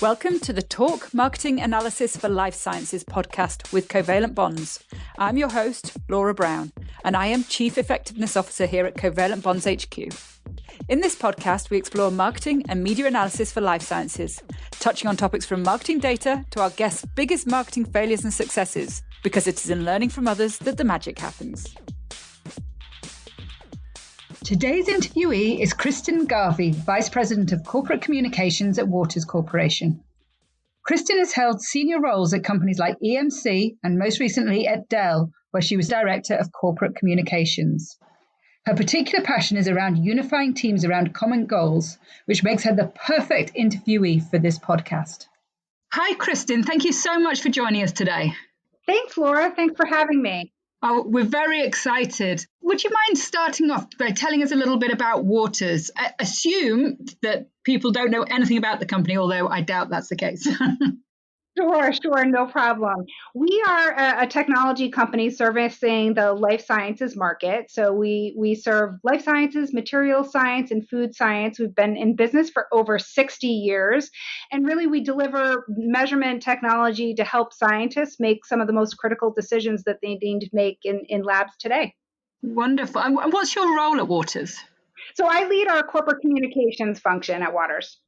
Welcome to the Talk Marketing Analysis for Life Sciences podcast with Covalent Bonds. I'm your host, Laura Brown, and I am Chief Effectiveness Officer here at Covalent Bonds HQ. In this podcast, we explore marketing and media analysis for life sciences, touching on topics from marketing data to our guests' biggest marketing failures and successes, because it is in learning from others that the magic happens. Today's interviewee is Kristen Garvey, Vice President of Corporate Communications at Waters Corporation. Kristen has held senior roles at companies like EMC and most recently at Dell, where she was Director of Corporate Communications. Her particular passion is around unifying teams around common goals, which makes her the perfect interviewee for this podcast. Hi, Kristen. Thank you so much for joining us today. Thanks, Laura. Thanks for having me. Oh, we're very excited. Would you mind starting off by telling us a little bit about Waters? I assume that people don't know anything about the company, although I doubt that's the case. Sure, no problem. We are a technology company servicing the life sciences market. So we serve life sciences, material science, and food science. We've been in business for over 60 years. And really, we deliver measurement technology to help scientists make some of the most critical decisions that they need to make in labs today. Wonderful. And what's your role at Waters? So I lead our corporate communications function at Waters.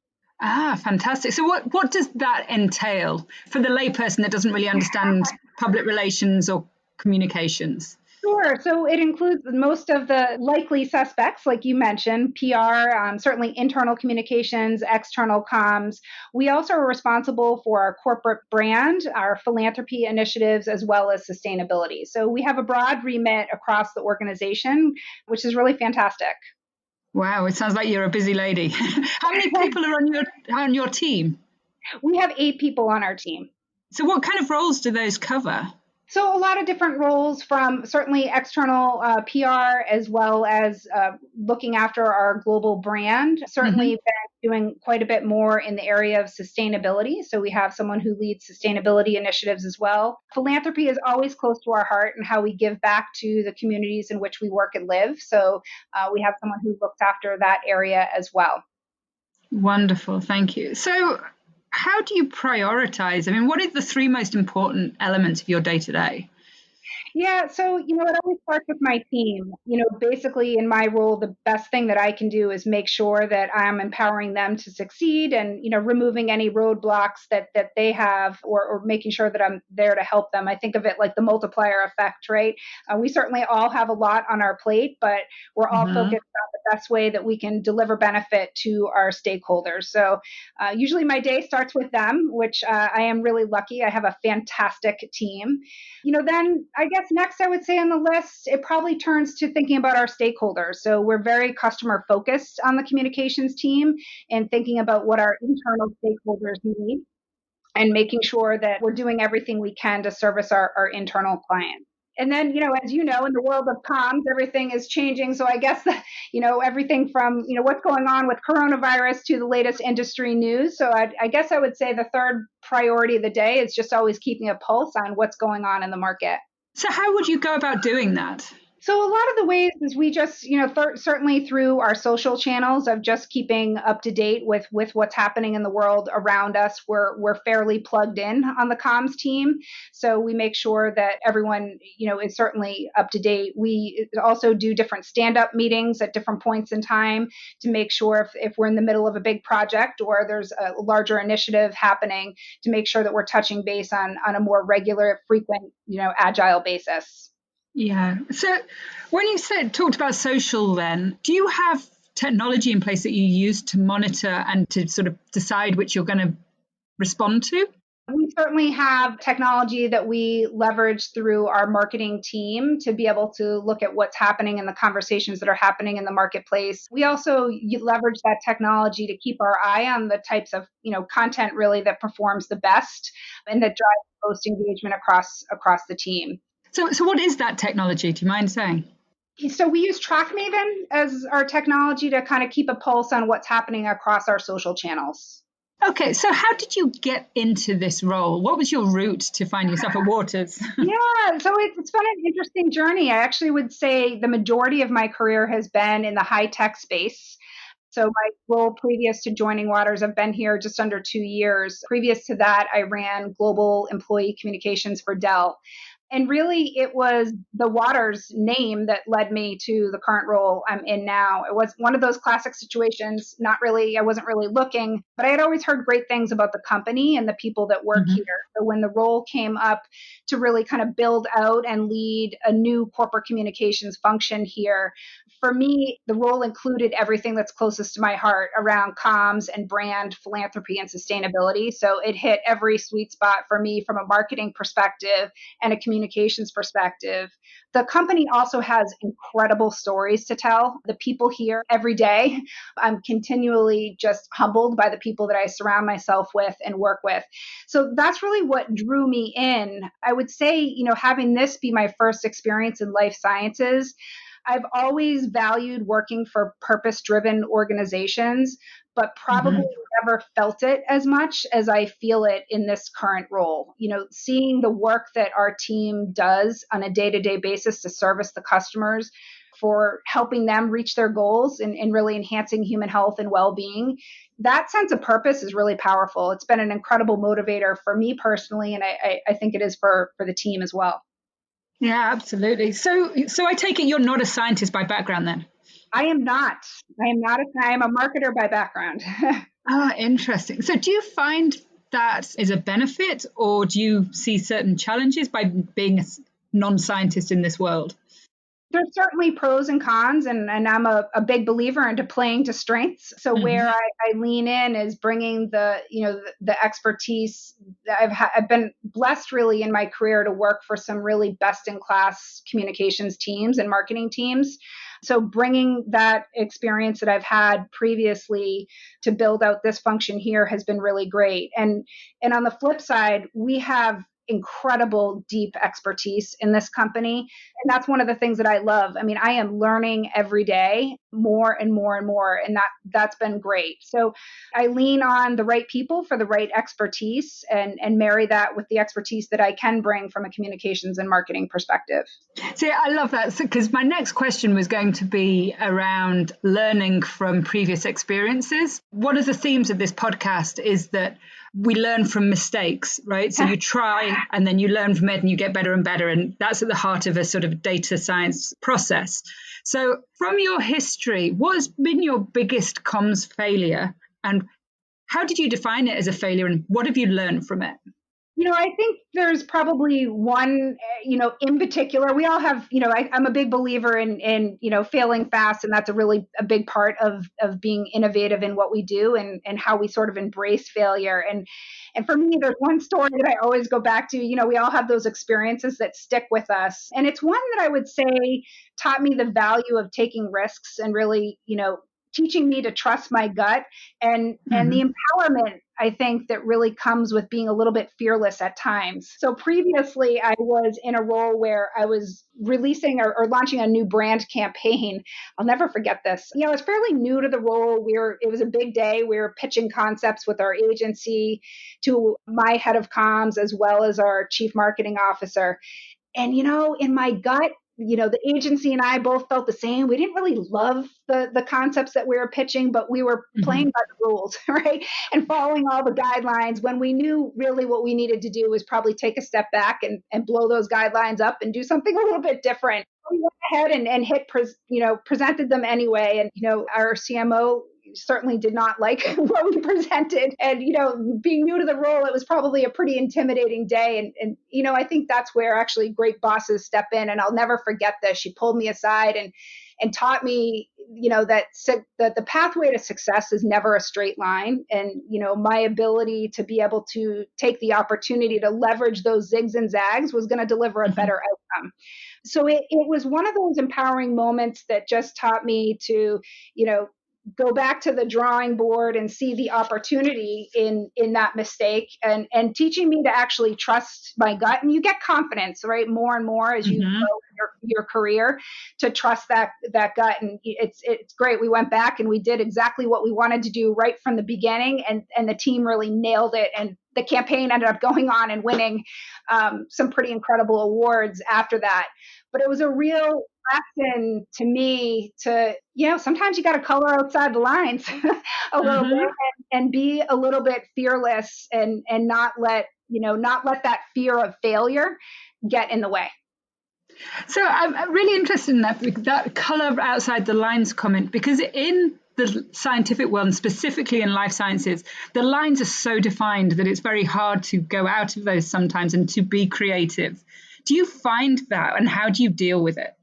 Ah, fantastic. So what does that entail for the layperson that doesn't really understand public relations or communications? Sure. So it includes most of the likely suspects, like you mentioned, PR, certainly internal communications, external comms. We also are responsible for our corporate brand, our philanthropy initiatives, as well as sustainability. So we have a broad remit across the organization, which is really fantastic. Wow, it sounds like you're a busy lady. How many people are on your team? We have 8 people on our team. So what kind of roles do those cover? So a lot of different roles, from certainly external PR as well as looking after our global brand. Certainly been doing quite a bit more in the area of sustainability. So we have someone who leads sustainability initiatives as well. Philanthropy is always close to our heart and how we give back to the communities in which we work and live. So we have someone who looks after that area as well. Wonderful. Thank you. So how do you prioritize? I mean, what are the 3 most important elements of your day-to-day? Yeah, so, it always starts with my team. Basically in my role, the best thing that I can do is make sure that I'm empowering them to succeed and, removing any roadblocks that they have or making sure that I'm there to help them. I think of it like the multiplier effect, right? We certainly all have a lot on our plate, but we're all focused on the best way that we can deliver benefit to our stakeholders. So usually my day starts with them, which I am really lucky. I have a fantastic team. Then I guess next I would say on the list, it probably turns to thinking about our stakeholders. So we're very customer focused on the communications team and thinking about what our internal stakeholders need and making sure that we're doing everything we can to service our internal clients. And then, as you know, in the world of comms, everything is changing. So I guess that, everything from, what's going on with coronavirus to the latest industry news. So I guess I would say the third priority of the day is just always keeping a pulse on what's going on in the market. So how would you go about doing that? So a lot of the ways is we just, certainly through our social channels of just keeping up to date with what's happening in the world around us. We're fairly plugged in on the comms team. So we make sure that everyone, is certainly up to date. We also do different stand-up meetings at different points in time to make sure if we're in the middle of a big project or there's a larger initiative happening, to make sure that we're touching base on a more regular, frequent, agile basis. Yeah. So when you talked about social then, do you have technology in place that you use to monitor and to sort of decide which you're going to respond to? We certainly have technology that we leverage through our marketing team to be able to look at what's happening in the conversations that are happening in the marketplace. We also leverage that technology to keep our eye on the types of, content really that performs the best and that drives the most engagement across the team. So what is that technology? Do you mind saying? So we use TrackMaven as our technology to kind of keep a pulse on what's happening across our social channels. Okay, so how did you get into this role? What was your route to find yourself at Waters? Yeah, so it's been an interesting journey. I actually would say the majority of my career has been in the high tech space. So my role previous to joining Waters, I've been here just under 2 years. Previous to that, I ran global employee communications for Dell. And really, it was the Waters name that led me to the current role I'm in now. It was one of those classic situations, I wasn't really looking, but I had always heard great things about the company and the people that work Mm-hmm. here. So when the role came up to really kind of build out and lead a new corporate communications function here, for me, the role included everything that's closest to my heart around comms and brand, philanthropy, and sustainability. So it hit every sweet spot for me from a marketing perspective and a communications perspective. The company also has incredible stories to tell. The people here every day, I'm continually just humbled by the people that I surround myself with and work with. So that's really what drew me in. I would say, having this be my first experience in life sciences, I've always valued working for purpose driven organizations, but probably Mm-hmm. never felt it as much as I feel it in this current role. Seeing the work that our team does on a day to day basis to service the customers for helping them reach their goals and really enhancing human health and well being. That sense of purpose is really powerful. It's been an incredible motivator for me personally, and I think it is for the team as well. Yeah, absolutely. So I take it you're not a scientist by background then? I am not. I am a marketer by background. Ah, interesting. So do you find that is a benefit, or do you see certain challenges by being a non-scientist in this world? There's certainly pros and cons, and I'm a big believer into playing to strengths. So where Hmm. I lean in is bringing the expertise. I've been blessed really in my career to work for some really best in class communications teams and marketing teams. So bringing that experience that I've had previously to build out this function here has been really great. And on the flip side, we have incredible deep expertise in this company, and that's one of the things that I love. I mean, I am learning every day more and more and more, and that's been great. So I lean on the right people for the right expertise and marry that with the expertise that I can bring from a communications and marketing perspective. See, I love that because my next question was going to be around learning from previous experiences. One of the themes of this podcast is that we learn from mistakes, right? So you try and then you learn from it and you get better and better. And that's at the heart of a sort of data science process. So from your history, what has been your biggest comms failure, and how did you define it as a failure, and what have you learned from it? I think there's probably one, in particular, we all have, I'm a big believer in failing fast. And that's a big part of being innovative in what we do and how we sort of embrace failure. And for me, there's one story that I always go back to. We all have those experiences that stick with us. And it's one that I would say taught me the value of taking risks and really, teaching me to trust my gut and the Mm-hmm. empowerment I think that really comes with being a little bit fearless at times. So previously I was in a role where I was releasing or launching a new brand campaign. I'll never forget this. I was fairly new to the role. It was a big day. We were pitching concepts with our agency to my head of comms as well as our chief marketing officer. And, in my gut, the agency and I both felt the same. We didn't really love the concepts that we were pitching, but we were Mm-hmm. playing by the rules, right? And following all the guidelines when we knew really what we needed to do was probably take a step back and blow those guidelines up and do something a little bit different. We went ahead and presented them anyway. And, our CMO certainly did not like what we presented. And, being new to the role, it was probably a pretty intimidating day. And I think that's where actually great bosses step in. And I'll never forget this. She pulled me aside and taught me, that the pathway to success is never a straight line. And, my ability to be able to take the opportunity to leverage those zigs and zags was going to deliver a Mm-hmm. better outcome. So it was one of those empowering moments that just taught me to, go back to the drawing board and see the opportunity in that mistake and teaching me to actually trust my gut. And you get confidence, right, more and more as you grow Mm-hmm. in your career to trust that gut. And it's great. We went back and we did exactly what we wanted to do right from the beginning, and the team really nailed it, and the campaign ended up going on and winning some pretty incredible awards after that. But it was a real lesson to me to, sometimes you got to color outside the lines a little bit and be a little bit fearless and not let that fear of failure get in the way. So I'm really interested in that color outside the lines comment, because in the scientific world, and specifically in life sciences, the lines are so defined that it's very hard to go out of those sometimes and to be creative. Do you find that, and how do you deal with it?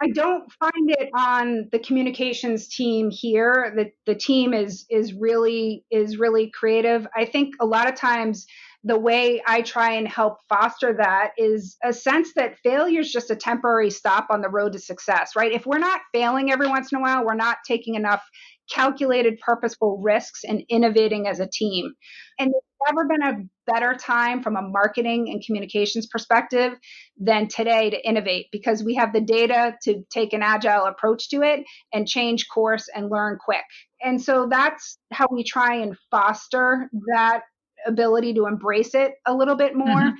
I don't find it on the communications team here. The team is really creative. I think a lot of times the way I try and help foster that is a sense that failure is just a temporary stop on the road to success, right? If we're not failing every once in a while, we're not taking enough calculated, purposeful risks and innovating as a team. And there's never been a better time from a marketing and communications perspective than today to innovate, because we have the data to take an agile approach to it and change course and learn quick. And so that's how we try and foster that ability to embrace it a little bit more,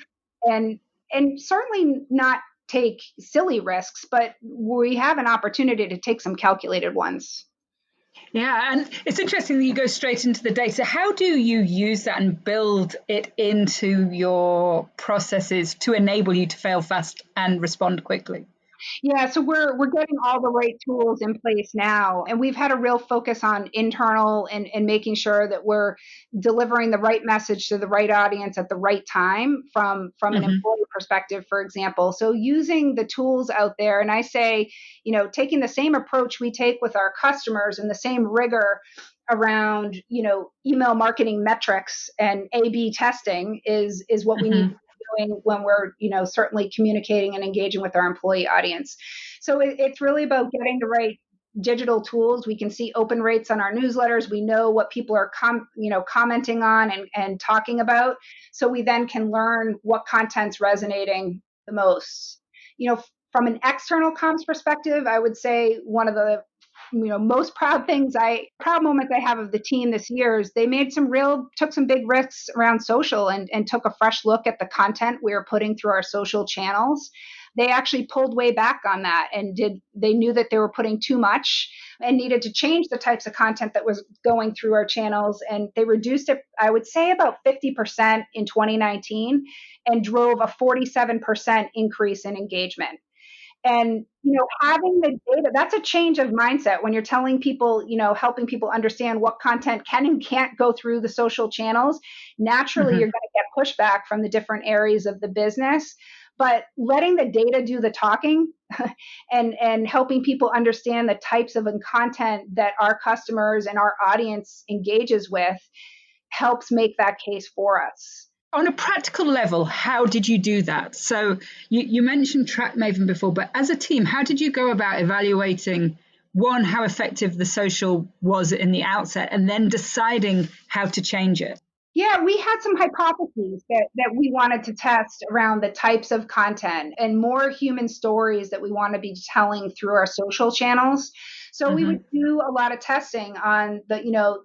and certainly not take silly risks, but we have an opportunity to take some calculated ones. Yeah, and it's interesting that you go straight into the data. How do you use that and build it into your processes to enable you to fail fast and respond quickly? Yeah, so we're getting all the right tools in place now, and we've had a real focus on internal and making sure that we're delivering the right message to the right audience at the right time from an employee perspective, for example. So using the tools out there, and I say, taking the same approach we take with our customers and the same rigor around, email marketing metrics and A/B testing is what we need doing when we're, certainly communicating and engaging with our employee audience. So it's really about getting the right digital tools. We can see open rates on our newsletters. We know what people are commenting on and talking about. So we then can learn what content's resonating the most. From an external comms perspective, I would say one of the most proud moments I have of the team this year is they took some big risks around social and took a fresh look at the content we were putting through our social channels. They actually pulled way back on that and they knew that they were putting too much and needed to change the types of content that was going through our channels. And they reduced it, I would say, about 50% in 2019 and drove a 47% increase in engagement. And, having the data, that's a change of mindset when you're telling people, helping people understand what content can and can't go through the social channels. Naturally, you're going to get pushback from the different areas of the business, but letting the data do the talking and helping people understand the types of content that our customers and our audience engages with helps make that case for us. On a practical level, how did you do that? So you mentioned TrackMaven before, but as a team, how did you go about evaluating, one, how effective the social was in the outset, and then deciding how to change it? Yeah, we had some hypotheses that we wanted to test around the types of content and more human stories that we want to be telling through our social channels. So we would do a lot of testing on the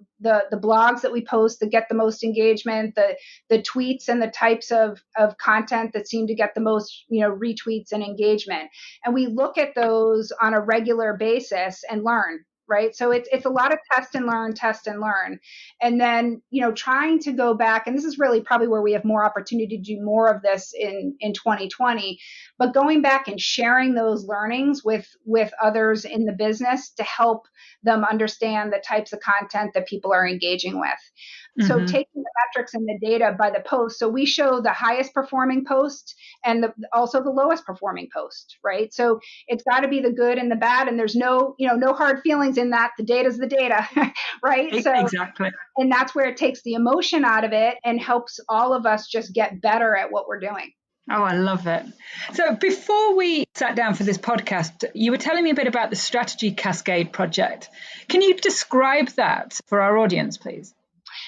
blogs that we post that get the most engagement, the tweets and the types of content that seem to get the most, retweets and engagement. And we look at those on a regular basis and learn. Right. So it's a lot of test and learn. And then, trying to go back, and this is really probably where we have more opportunity to do more of this in 2020, but going back and sharing those learnings with others in the business to help them understand the types of content that people are engaging with. So taking the metrics and the data by the post. So we show the highest performing post and also the lowest performing post, right? So it's got to be the good and the bad, and there's no hard feelings in that. The data's the data, right? So exactly. And that's where it takes the emotion out of it and helps all of us just get better at what we're doing. Oh, I love it. So before we sat down for this podcast, you were telling me a bit about the Strategy Cascade project. Can you describe that for our audience, please?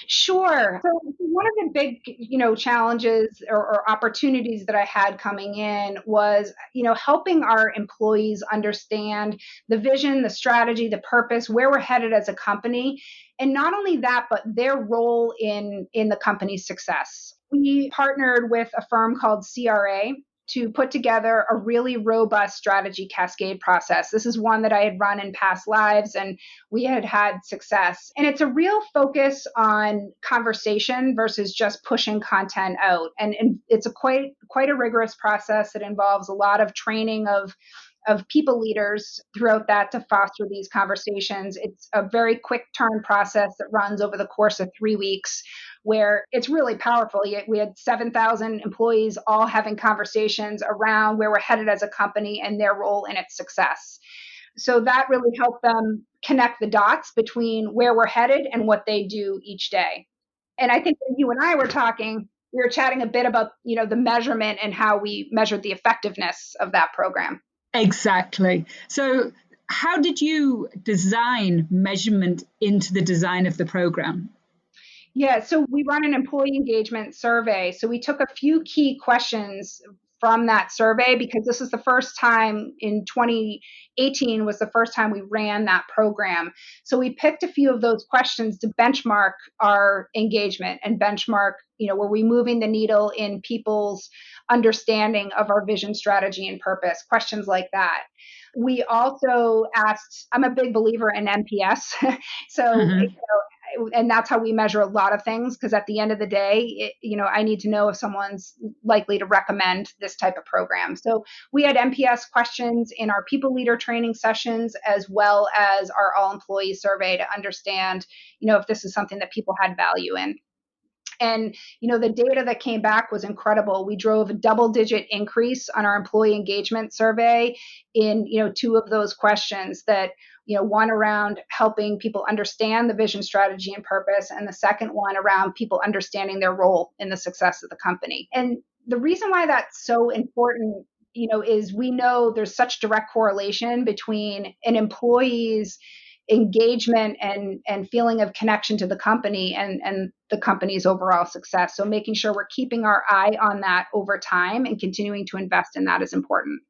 Sure. So one of the big, challenges or opportunities that I had coming in was, helping our employees understand the vision, the strategy, the purpose, where we're headed as a company. And not only that, but their role in the company's success. We partnered with a firm called CRA to put together a really robust strategy cascade process. This is one that I had run in past lives, and we had had success. And it's a real focus on conversation versus just pushing content out. And it's quite a rigorous process. It involves a lot of training of people leaders throughout that to foster these conversations. It's a very quick turn process that runs over the course of 3 weeks, where it's really powerful. We had 7,000 employees all having conversations around where we're headed as a company and their role in its success. So that really helped them connect the dots between where we're headed and what they do each day. And I think when you and I were talking, we were chatting a bit about, the measurement and how we measured the effectiveness of that program. Exactly. So how did you design measurement into the design of the program? Yeah, so we run an employee engagement survey. So we took a few key questions from that survey because this is the first time in 2018 was the first time we ran that program. So we picked a few of those questions to benchmark our engagement and benchmark, were we moving the needle in people's understanding of our vision, strategy, and purpose, questions like that. We also asked, I'm a big believer in NPS. So, and that's how we measure a lot of things because at the end of the day, I need to know if someone's likely to recommend this type of program. So we had NPS questions in our people leader training sessions as well as our all employee survey to understand, if this is something that people had value in. And, the data that came back was incredible. We drove a double-digit increase on our employee engagement survey in, two of those questions that, one around helping people understand the vision, strategy, and purpose, and the second one around people understanding their role in the success of the company. And the reason why that's so important, is we know there's such direct correlation between an employee's engagement and feeling of connection to the company and the company's overall success. So making sure we're keeping our eye on that over time and continuing to invest in that is important.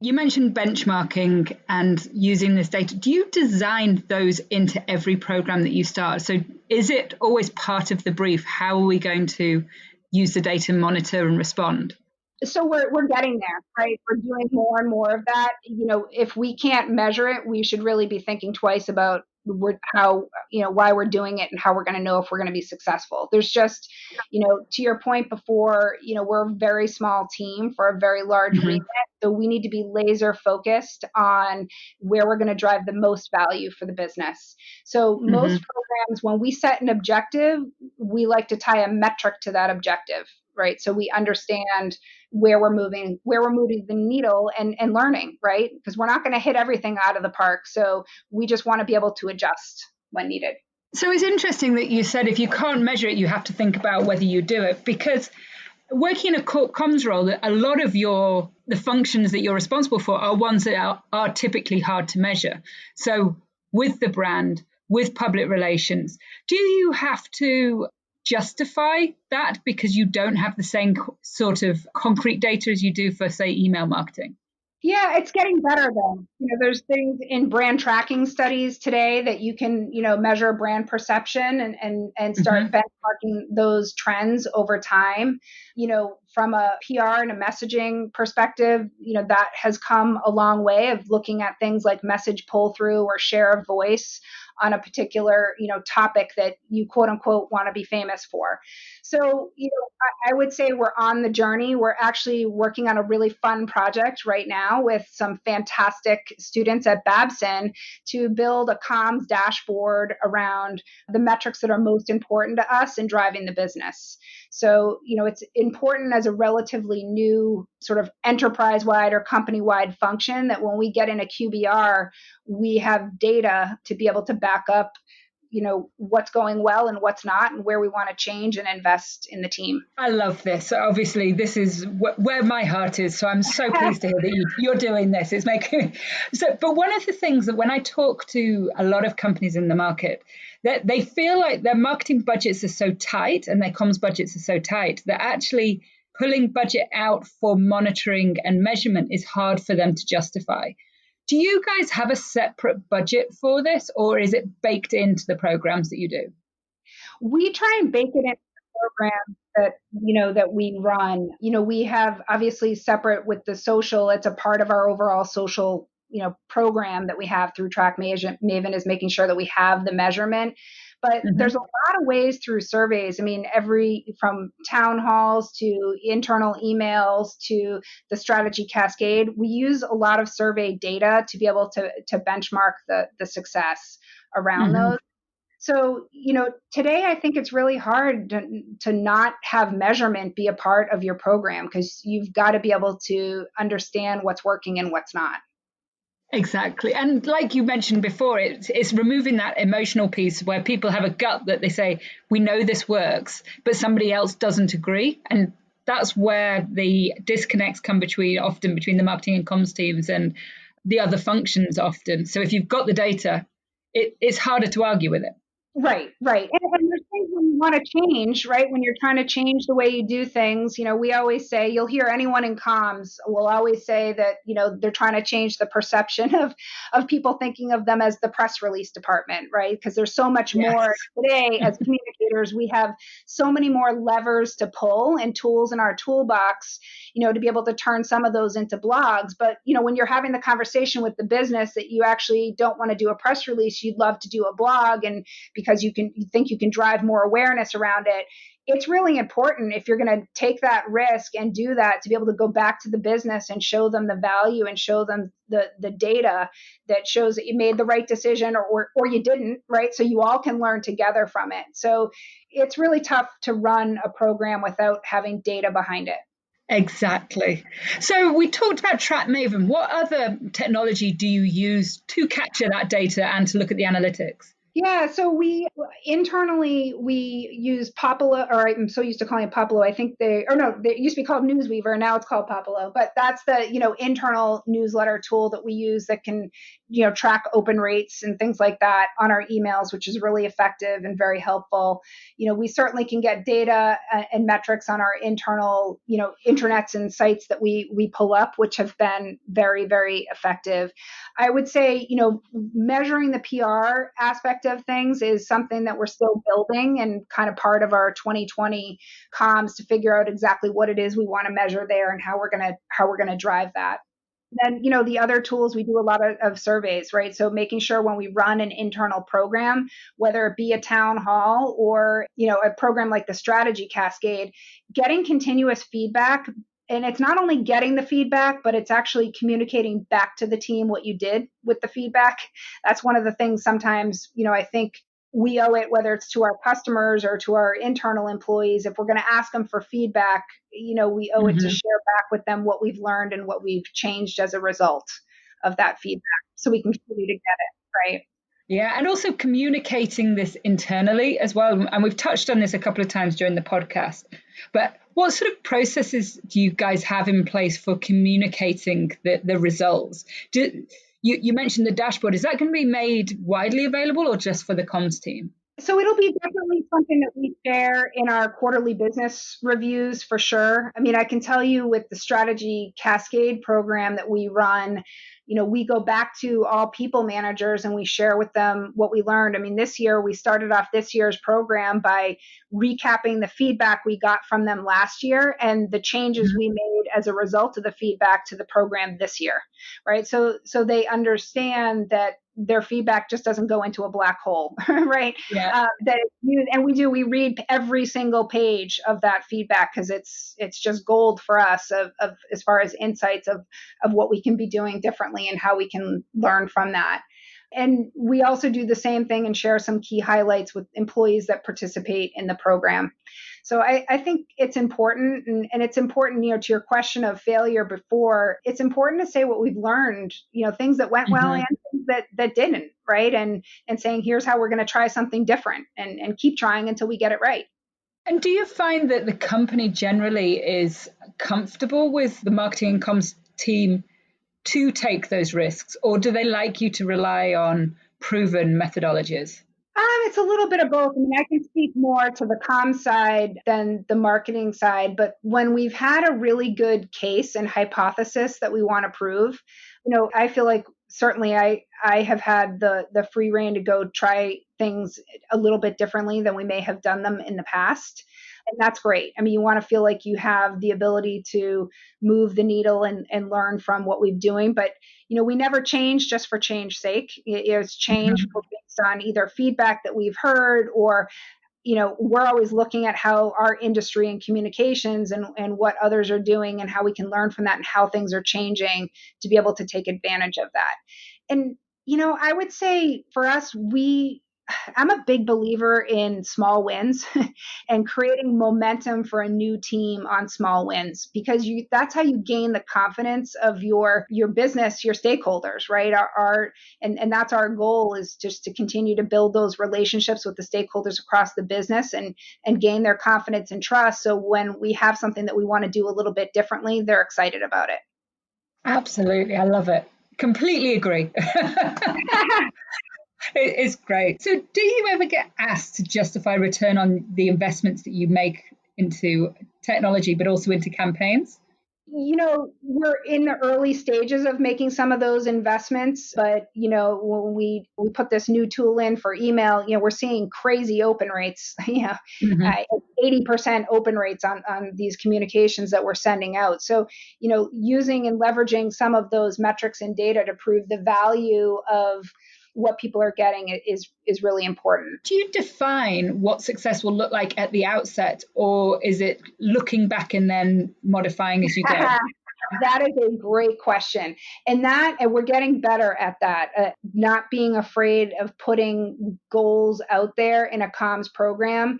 You mentioned benchmarking and using this data. Do you design those into every program that you start? So is it always part of the brief? How are we going to use the data, monitor, and respond? So we're getting there, right? We're doing more and more of that. If we can't measure it, we should really be thinking twice about why we're doing it and how we're going to know if we're going to be successful. There's just, to your point before, we're a very small team for a very large remit. So we need to be laser focused on where we're going to drive the most value for the business. So most programs, when we set an objective, we like to tie a metric to that objective, right? So we understand where we're moving the needle and learning, right? Because we're not going to hit everything out of the park. So we just want to be able to adjust when needed. So it's interesting that you said if you can't measure it, you have to think about whether you do it, because working in a corp comms role, a lot of the functions that you're responsible for are ones that are typically hard to measure. So with the brand, with public relations, do you have to justify that because you don't have the same sort of concrete data as you do for, say, email marketing? Yeah, it's getting better though. There's things in brand tracking studies today that you can, measure brand perception and start benchmarking those trends over time. From a PR and a messaging perspective, that has come a long way of looking at things like message pull through or share of voice on a particular, topic that you quote unquote want to be famous for. So, I would say we're on the journey. We're actually working on a really fun project right now with some fantastic students at Babson to build a comms dashboard around the metrics that are most important to us in driving the business. So, it's important as a relatively new sort of enterprise-wide or company-wide function that when we get in a QBR, we have data to be able to back up what's going well and what's not, and where we want to change and invest in the team. I love this. Obviously, this is where my heart is. So I'm so pleased to hear that you're doing this. It's making so. But one of the things that when I talk to a lot of companies in the market, that they feel like their marketing budgets are so tight and their comms budgets are so tight that actually pulling budget out for monitoring and measurement is hard for them to justify. Do you guys have a separate budget for this, or is it baked into the programs that you do? We try and bake it into the program that we run. We have obviously separate with the social. It's a part of our overall social program that we have through Track Maven is making sure that we have the measurement. But there's a lot of ways through surveys. I mean, from town halls to internal emails to the strategy cascade, we use a lot of survey data to be able to benchmark the success around those. So, today I think it's really hard to not have measurement be a part of your program, because you've got to be able to understand what's working and what's not. Exactly. And like you mentioned before, it's removing that emotional piece where people have a gut that they say, we know this works, but somebody else doesn't agree. And that's where the disconnects come often between the marketing and comms teams and the other functions often. So if you've got the data, it's harder to argue with it. Right. And there's things when you want to change, right? When you're trying to change the way you do things, we always say, you'll hear anyone in comms will always say that, they're trying to change the perception of people thinking of them as the press release department, right? Because there's so much more today as communicators. We have so many more levers to pull and tools in our toolbox, to be able to turn some of those into blogs. But, when you're having the conversation with the business that you actually don't want to do a press release, you'd love to do a blog, and because you think you can drive more awareness around it. It's really important, if you're going to take that risk and do that, to be able to go back to the business and show them the value and show them the data that shows that you made the right decision or you didn't, right? So you all can learn together from it. So it's really tough to run a program without having data behind it. Exactly. So we talked about Track Maven. What other technology do you use to capture that data and to look at the analytics? Yeah, so we internally use Popolo, or I'm so used to calling it Popolo. I think they used to be called Newsweaver, now it's called Popolo. But that's the internal newsletter tool that we use that can track open rates and things like that on our emails, which is really effective and very helpful. We certainly can get data and metrics on our internal intranets and sites that we pull up, which have been very, very effective. I would say measuring the PR aspect of things is something that we're still building and kind of part of our 2020 comms to figure out exactly what it is we want to measure there and how we're going to drive that. Then, the other tools, we do a lot of surveys, right? So making sure when we run an internal program, whether it be a town hall or, a program like the Strategy Cascade, getting continuous feedback. And it's not only getting the feedback, but it's actually communicating back to the team what you did with the feedback. That's one of the things sometimes, I think we owe it, whether it's to our customers or to our internal employees. If we're going to ask them for feedback, we owe it to share back with them what we've learned and what we've changed as a result of that feedback, so we can continue to get it, right? Yeah, and also communicating this internally as well. And we've touched on this a couple of times during the podcast. But what sort of processes do you guys have in place for communicating the results? You mentioned the dashboard. Is that going to be made widely available or just for the comms team? So it'll be definitely something that we share in our quarterly business reviews for sure. I mean, I can tell you with the Strategy Cascade program that we run, we go back to all people managers and we share with them what we learned. I mean, this year, we started off this year's program by recapping the feedback we got from them last year and the changes we made as a result of the feedback to the program this year, right? So they understand that their feedback just doesn't go into a black hole, right? Yeah. We read every single page of that feedback because it's just gold for us of as far as insights of what we can be doing differently and how we can learn from that. And we also do the same thing and share some key highlights with employees that participate in the program. So I think it's important, and it's important, to your question of failure before, it's important to say what we've learned, things that went well Mm-hmm. and things that didn't, right? And saying, here's how we're going to try something different, and keep trying until we get it right. And do you find that the company generally is comfortable with the marketing and comms team to take those risks, or do they like you to rely on proven methodologies? It's a little bit of both. I mean, I can speak more to the comm side than the marketing side, but when we've had a really good case and hypothesis that we want to prove, I feel like certainly I have had the free reign to go try things a little bit differently than we may have done them in the past. And that's great. I mean, you want to feel like you have the ability to move the needle and learn from what we're doing. But, we never change just for change's sake. It's change Mhm. based on either feedback that we've heard, or, we're always looking at how our industry and communications and what others are doing and how we can learn from that and how things are changing to be able to take advantage of that. And, I would say for us, I'm a big believer in small wins and creating momentum for a new team on small wins, because that's how you gain the confidence of your business, your stakeholders, right? And that's our goal, is just to continue to build those relationships with the stakeholders across the business and gain their confidence and trust. So when we have something that we want to do a little bit differently, they're excited about it. Absolutely. I love it. Completely agree. It's great. So, do you ever get asked to justify return on the investments that you make into technology, but also into campaigns? We're in the early stages of making some of those investments, but when we put this new tool in for email, we're seeing crazy open rates, Hmm. 80% open rates on these communications that we're sending out. So, using and leveraging some of those metrics and data to prove the value of what people are getting is really important. Do you define what success will look like at the outset, or is it looking back and then modifying as you go? That is a great question. And we're getting better at that, not being afraid of putting goals out there in a comms program.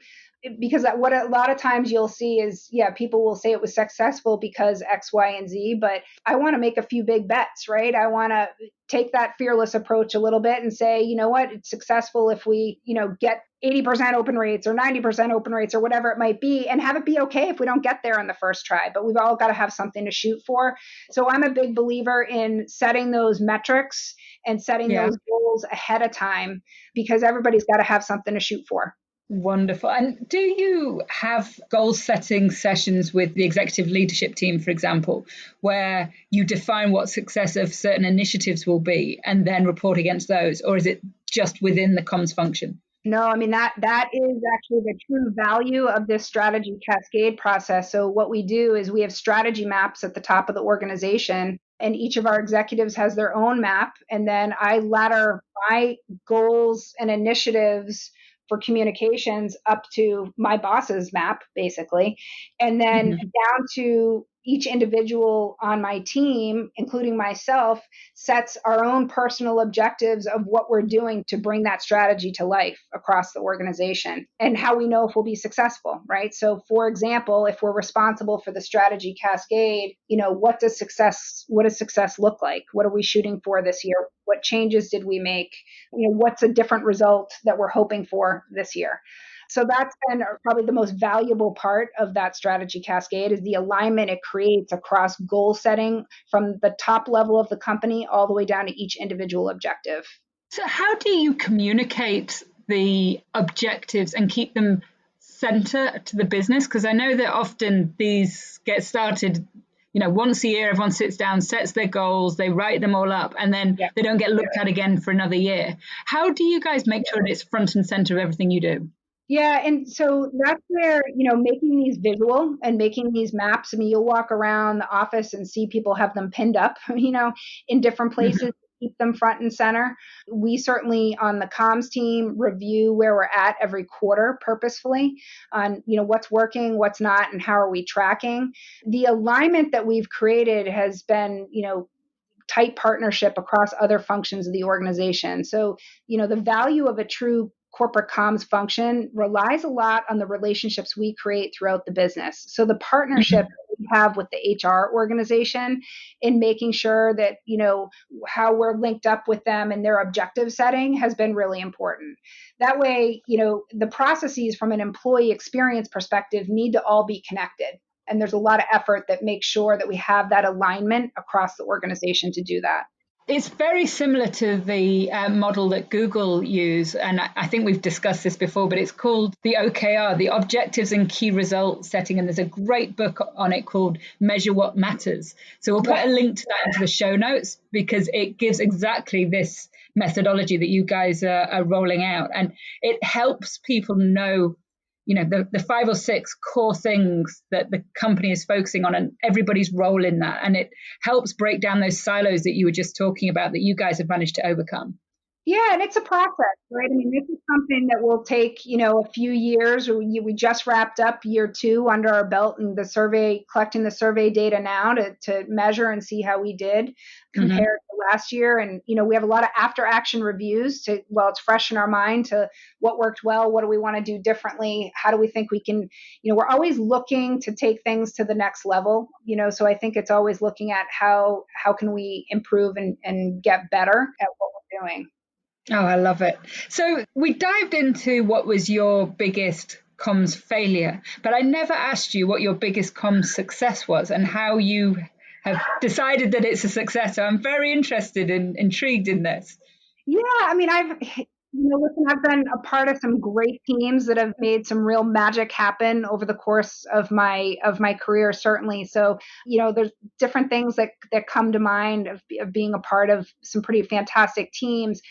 Because what a lot of times you'll see is, yeah, people will say it was successful because X, Y, and Z, but I want to make a few big bets, right? I want to take that fearless approach a little bit and say, you know what, it's successful if we, get 80% open rates or 90% open rates or whatever it might be, and have it be okay if we don't get there on the first try. But we've all got to have something to shoot for. So I'm a big believer in setting those metrics and setting Yeah. those goals ahead of time, because everybody's got to have something to shoot for. Wonderful. And do you have goal setting sessions with the executive leadership team, for example, where you define what success of certain initiatives will be and then report against those? Or is it just within the comms function? No, I mean, that is actually the true value of this strategy cascade process. So what we do is we have strategy maps at the top of the organization, and each of our executives has their own map. And then I ladder my goals and initiatives for communications up to my boss's map, basically. And then Mhm. down to each individual on my team, including myself, sets our own personal objectives of what we're doing to bring that strategy to life across the organization, and how we know if we'll be successful, right? So for example, if we're responsible for the strategy cascade, what does success look like? What are we shooting for this year? What changes did we make? What's a different result that we're hoping for this year? So that's been probably the most valuable part of that strategy cascade, is the alignment it creates across goal setting from the top level of the company all the way down to each individual objective. So, how do you communicate the objectives and keep them center to the business? Because I know that often these get started, once a year, everyone sits down, sets their goals, they write them all up, and then Yeah. they don't get looked at again for another year. How do you guys make sure that it's front and center of everything you do? Yeah, and so that's where, making these visual and making these maps. I mean, you'll walk around the office and see people have them pinned up, in different places Mhm. to keep them front and center. We certainly on the comms team review where we're at every quarter purposefully on, what's working, what's not, and how are we tracking. The alignment that we've created has been, tight partnership across other functions of the organization. So, the value of a true corporate comms function relies a lot on the relationships we create throughout the business. So the partnership we have with the HR organization in making sure that, how we're linked up with them and their objective setting has been really important. That way, the processes from an employee experience perspective need to all be connected. And there's a lot of effort that makes sure that we have that alignment across the organization to do that. It's very similar to the model that Google use. And I think we've discussed this before, but it's called the OKR, the Objectives and Key Results Setting. And there's a great book on it called Measure What Matters. So we'll put a link to that into the show notes because it gives exactly this methodology that you guys are rolling out. And it helps people know the 5 or 6 core things that the company is focusing on and everybody's role in that. And it helps break down those silos that you were just talking about that you guys have managed to overcome. Yeah, and it's a process, right? I mean, this is something that will take, a few years. We just wrapped up year 2 under our belt and collecting the survey data now to measure and see how we did compared to last year. And, we have a lot of after action reviews it's fresh in our mind to what worked well, what do we want to do differently? How do we think we can, we're always looking to take things to the next level, so I think it's always looking at how can we improve and get better at what we're doing. Oh, I love it. So we dived into what was your biggest comms failure, but I never asked you what your biggest comms success was and how you have decided that it's a success. So I'm very interested and intrigued in this. Yeah, I mean, I've been a part of some great teams that have made some real magic happen over the course of my career, certainly. So, there's different things that come to mind of being a part of some pretty fantastic teams.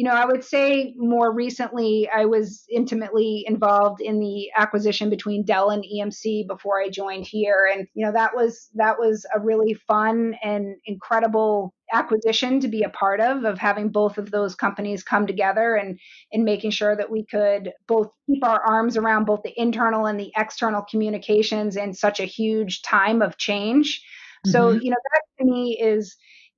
I would say more recently, I was intimately involved in the acquisition between Dell and EMC before I joined here. And, that was a really fun and incredible acquisition to be a part of having both of those companies come together and making sure that we could both keep our arms around both the internal and the external communications in such a huge time of change. So, that to me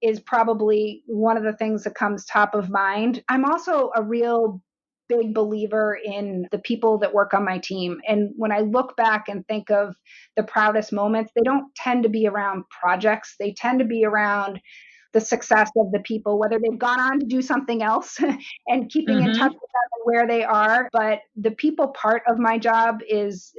is probably one of the things that comes top of mind. I'm also a real big believer in the people that work on my team. And when I look back and think of the proudest moments, they don't tend to be around projects. They tend to be around the success of the people, whether they've gone on to do something else and keeping in touch with them and where they are. But the people part of my job is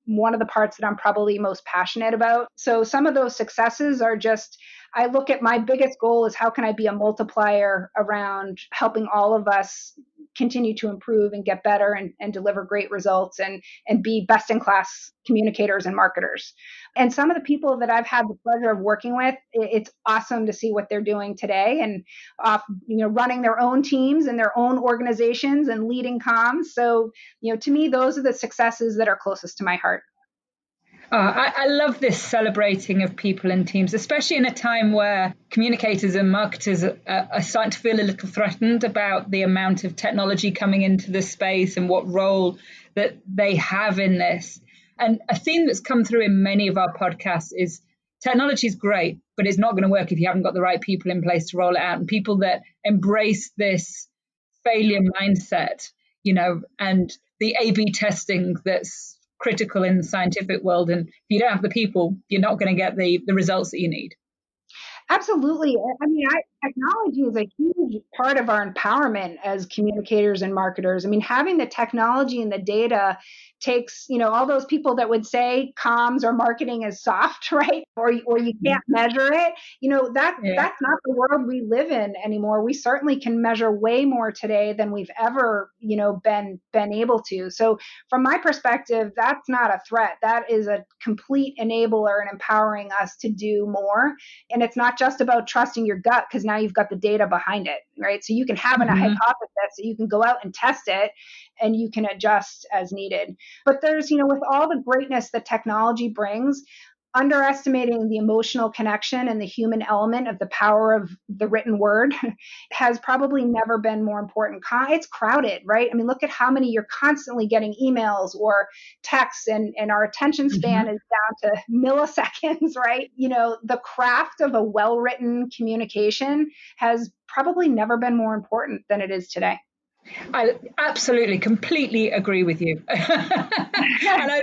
one of the parts that I'm probably most passionate about. So some of those successes are just, I look at my biggest goal is how can I be a multiplier around helping all of us continue to improve and get better and deliver great results and be best in class communicators and marketers. And some of the people that I've had the pleasure of working with, it's awesome to see what they're doing today and running their own teams and their own organizations and leading comms. So, to me, those are the successes that are closest to my heart. I love this celebrating of people and teams, especially in a time where communicators and marketers are starting to feel a little threatened about the amount of technology coming into this space and what role that they have in this. And a theme that's come through in many of our podcasts is technology is great, but it's not going to work if you haven't got the right people in place to roll it out, and people that embrace this failure mindset, and the A/B testing that's critical in the scientific world. And if you don't have the people, you're not going to get the results that you need. Absolutely. I mean, technology is a huge part of our empowerment as communicators and marketers. I mean, having the technology and the data takes, all those people that would say comms or marketing is soft, right? Or you can't measure it. That's not the world we live in anymore. We certainly can measure way more today than we've ever, been able to. So from my perspective, that's not a threat. That is a complete enabler and empowering us to do more. And it's not just about trusting your gut, because now you've got the data behind it, right? So you can have a hypothesis, so you can go out and test it and you can adjust as needed. But there's, with all the greatness that technology brings, underestimating the emotional connection and the human element of the power of the written word has probably never been more important. It's crowded, right? I mean, look at how many you're constantly getting emails or texts, and our attention span is down to milliseconds, right? The craft of a well-written communication has probably never been more important than it is today. I absolutely, completely agree with you. And I'm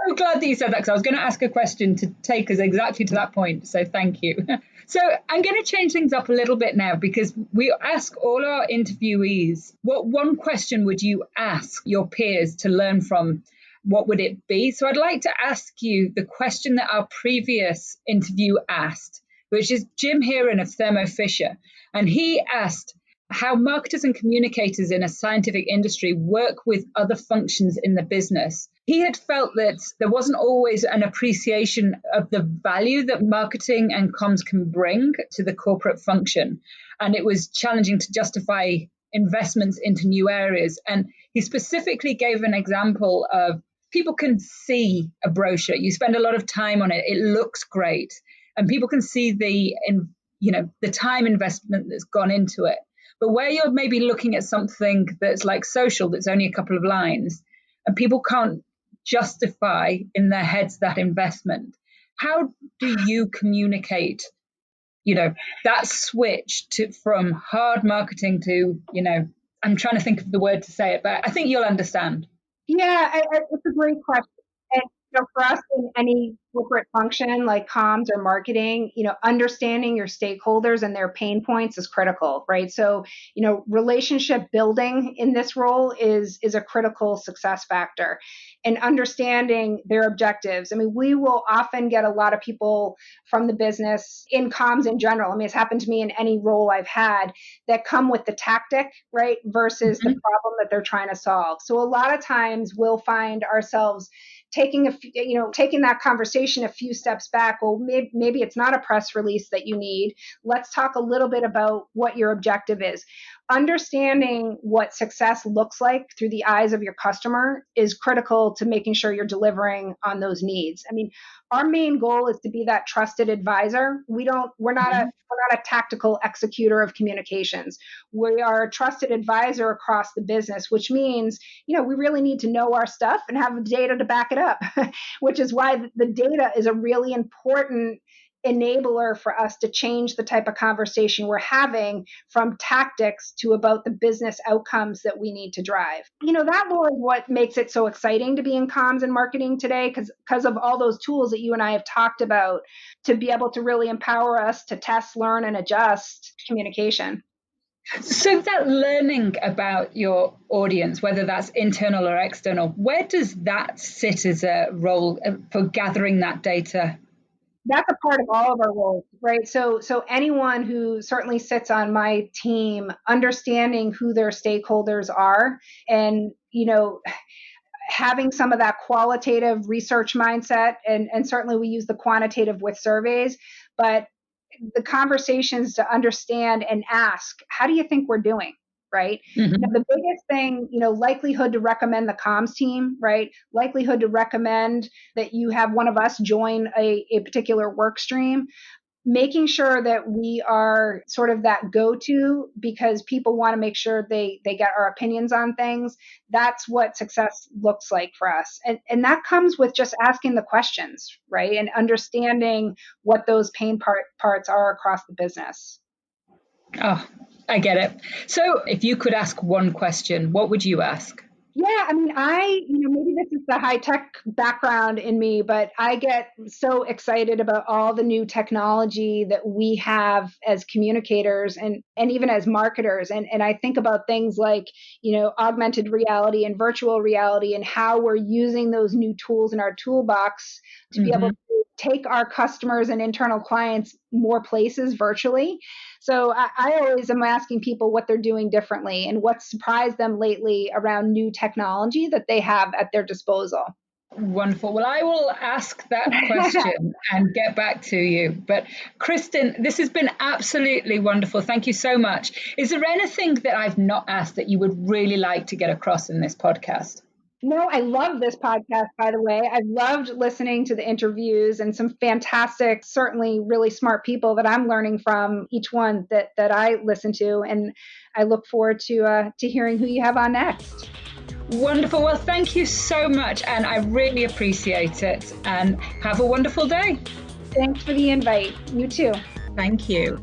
so glad that you said that, because I was going to ask a question to take us exactly to that point. So thank you. So I'm going to change things up a little bit now, because we ask all our interviewees, what one question would you ask your peers to learn from? What would it be? So I'd like to ask you the question that our previous interview asked, which is Jim Heron of Thermo Fisher. And he asked how marketers and communicators in a scientific industry work with other functions in the business. He had felt that there wasn't always an appreciation of the value that marketing and comms can bring to the corporate function. And it was challenging to justify investments into new areas. And he specifically gave an example of people can see a brochure. You spend a lot of time on it. It looks great. And people can see the time investment that's gone into it. But where you're maybe looking at something that's like social, that's only a couple of lines, and people can't justify in their heads that investment, how do you communicate, that switch from hard marketing to, I'm trying to think of the word to say it, but I think you'll understand. Yeah, it's a great question. And for us in any corporate function like comms or marketing, understanding your stakeholders and their pain points is critical, right? So, relationship building in this role is a critical success factor, and understanding their objectives. I mean, we will often get a lot of people from the business in comms in general. I mean, it's happened to me in any role I've had, that come with the tactic, right, versus the problem that they're trying to solve. So a lot of times we'll find ourselves taking that conversation a few steps back. Well, maybe it's not a press release that you need. Let's talk a little bit about what your objective is. Understanding what success looks like through the eyes of your customer is critical to making sure you're delivering on those needs. I mean, our main goal is to be that trusted advisor. We're not a tactical executor of communications. We are a trusted advisor across the business, which means, we really need to know our stuff and have data to back it up, which is why the data is a really important enabler for us to change the type of conversation we're having from tactics to about the business outcomes that we need to drive. That, Laura, is what makes it so exciting to be in comms and marketing today, because of all those tools that you and I have talked about to be able to really empower us to test, learn, and adjust communication. So that learning about your audience, whether that's internal or external, where does that sit as a role for gathering that data? That's a part of all of our roles, right? So anyone who certainly sits on my team, understanding who their stakeholders are, and having some of that qualitative research mindset, and certainly we use the quantitative with surveys, but the conversations to understand and ask, how do you think we're doing? Right. The biggest thing, likelihood to recommend the comms team, right? Likelihood to recommend that you have one of us join a particular work stream. Making sure that we are sort of that go-to, because people want to make sure they get our opinions on things. That's what success looks like for us. And that comes with just asking the questions, right? And understanding what those pain parts are across the business. Oh, I get it. So if you could ask one question, what would you ask? Yeah, I mean, maybe this is the high tech background in me, but I get so excited about all the new technology that we have as communicators and even as marketers. And I think about things like, augmented reality and virtual reality, and how we're using those new tools in our toolbox to be able to take our customers and internal clients more places virtually. So I always am asking people what they're doing differently and what surprised them lately around new technology that they have at their disposal. Wonderful. Well, I will ask that question and get back to you. But Kristen, this has been absolutely wonderful. Thank you so much. Is there anything that I've not asked that you would really like to get across in this podcast? No, I love this podcast, by the way. I've loved listening to the interviews and some fantastic, certainly really smart people that I'm learning from each one that I listen to. And I look forward to hearing who you have on next. Wonderful. Well, thank you so much. And I really appreciate it. And have a wonderful day. Thanks for the invite. You too. Thank you.